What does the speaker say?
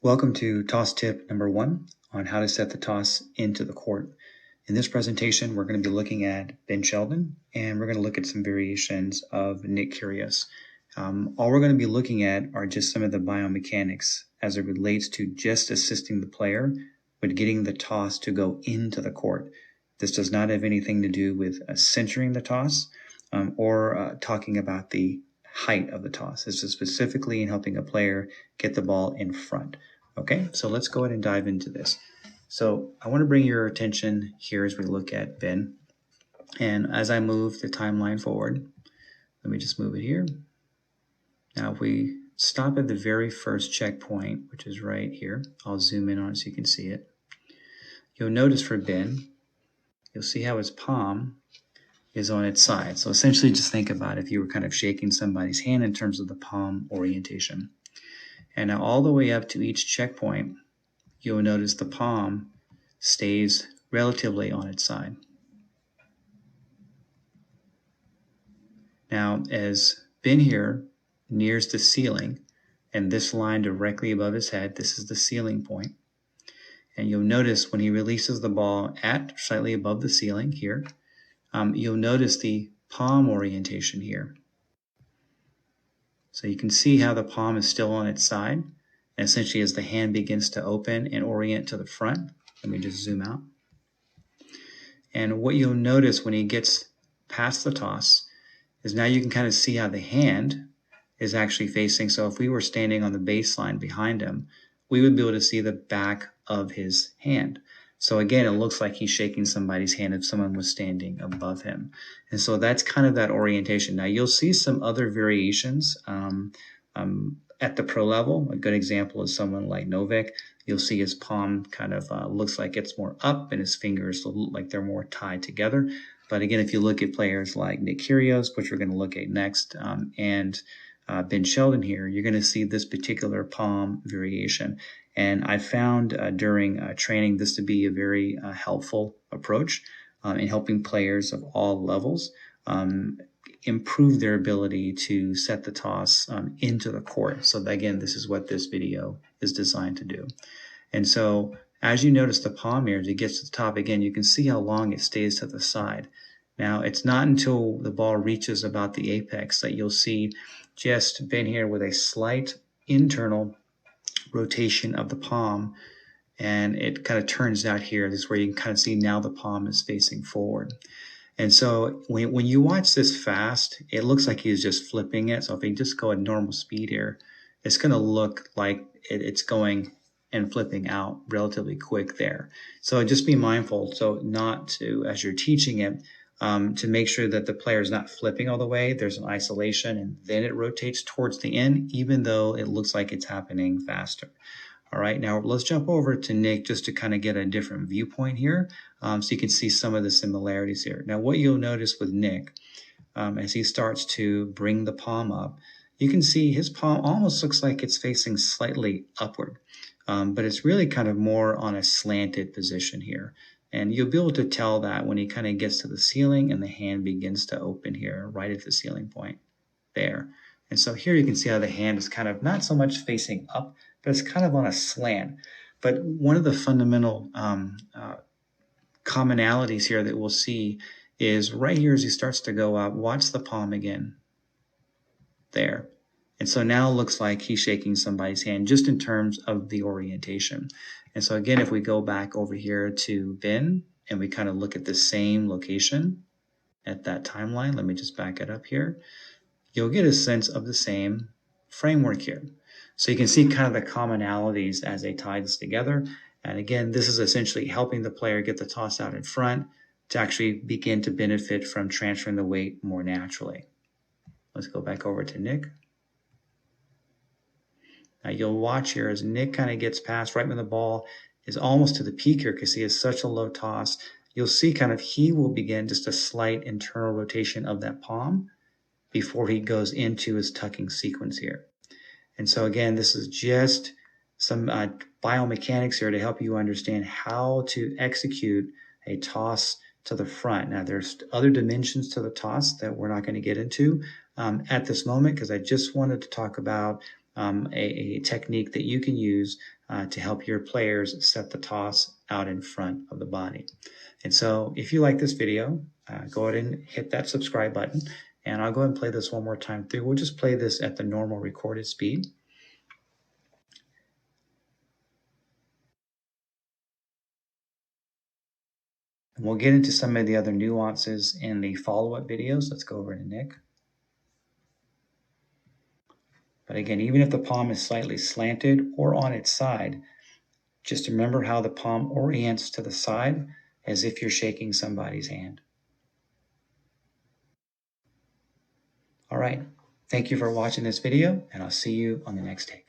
Welcome to toss tip number 1 on how to set the toss into the court. In this presentation, we're going to be looking at Ben Sheldon, and we're going to look at some variations of Nick Kyrgios. All we're going to be looking at are just some of the biomechanics as it relates to just assisting the player with getting the toss to go into the court. This does not have anything to do with centering the toss or talking about the height of the toss. This is specifically in helping a player get the ball in front. Okay, so let's go ahead and dive into this. So I want to bring your attention here as we look at Ben. And as I move the timeline forward, let me just move it here. Now if we stop at the very first checkpoint, which is right here, I'll zoom in on it so you can see it. You'll notice for Ben, you'll see how his palm is on its side. So essentially just think about if you were kind of shaking somebody's hand in terms of the palm orientation. And now all the way up to each checkpoint, you'll notice the palm stays relatively on its side. Now, as Ben here nears the ceiling, and this line directly above his head, this is the ceiling point. And you'll notice when he releases the ball at slightly above the ceiling here, you'll notice the palm orientation here. So you can see how the palm is still on its side. And essentially as the hand begins to open and orient to the front, let me just zoom out. And what you'll notice when he gets past the toss is now you can kind of see how the hand is actually facing. So if we were standing on the baseline behind him, we would be able to see the back of his hand. So again, it looks like he's shaking somebody's hand if someone was standing above him. And so that's kind of that orientation. Now you'll see some other variations at the pro level. A good example is someone like Novak. You'll see his palm kind of looks like it's more up and his fingers look like they're more tied together. But again, if you look at players like Nick Kyrgios, which we're going to look at next, and Ben Sheldon here, you're going to see this particular palm variation. And I found during training this to be a very helpful approach in helping players of all levels improve their ability to set the toss into the court. So again, this is what this video is designed to do. And so as you notice the palm here, as it gets to the top again, you can see how long it stays to the side. Now, it's not until the ball reaches about the apex that you'll see just Ben here with a slight internal rotation of the palm, and it kind of turns out here. This is where you can kind of see now the palm is facing forward. And so when you watch this fast, it looks like he's just flipping it. So if you just go at normal speed here, it's going to look like it's going and flipping out relatively quick there. So just be mindful. So not to, as you're teaching it, to make sure that the player is not flipping all the way. There's an isolation and then it rotates towards the end, even though it looks like it's happening faster. All right, now let's jump over to Nick just to kind of get a different viewpoint here so you can see some of the similarities here. Now, what you'll notice with Nick as he starts to bring the palm up, you can see his palm almost looks like it's facing slightly upward, but it's really kind of more on a slanted position here. And you'll be able to tell that when he kind of gets to the ceiling and the hand begins to open here right at the ceiling point there. And so here you can see how the hand is kind of not so much facing up, but it's kind of on a slant. But one of the fundamental commonalities here that we'll see is right here as he starts to go up, watch the palm again there. And so now it looks like he's shaking somebody's hand just in terms of the orientation. And so again, if we go back over here to Ben and we kind of look at the same location at that timeline, let me just back it up here, you'll get a sense of the same framework here. So you can see kind of the commonalities as they tie this together. And again, this is essentially helping the player get the toss out in front to actually begin to benefit from transferring the weight more naturally. Let's go back over to Nick. Now you'll watch here as Nick kind of gets past right when the ball is almost to the peak here because he has such a low toss. You'll see kind of he will begin just a slight internal rotation of that palm before he goes into his tucking sequence here. And so again, this is just some biomechanics here to help you understand how to execute a toss to the front. Now there's other dimensions to the toss that we're not going to get into at this moment because I just wanted to talk about a technique that you can use to help your players set the toss out in front of the body. And so if you like this video, go ahead and hit that subscribe button. And I'll go ahead and play this one more time through. We'll just play this at the normal recorded speed. And we'll get into some of the other nuances in the follow-up videos. Let's go over to Nick. But again, even if the palm is slightly slanted or on its side, just remember how the palm orients to the side as if you're shaking somebody's hand. All right. Thank you for watching this video, and I'll see you on the next take.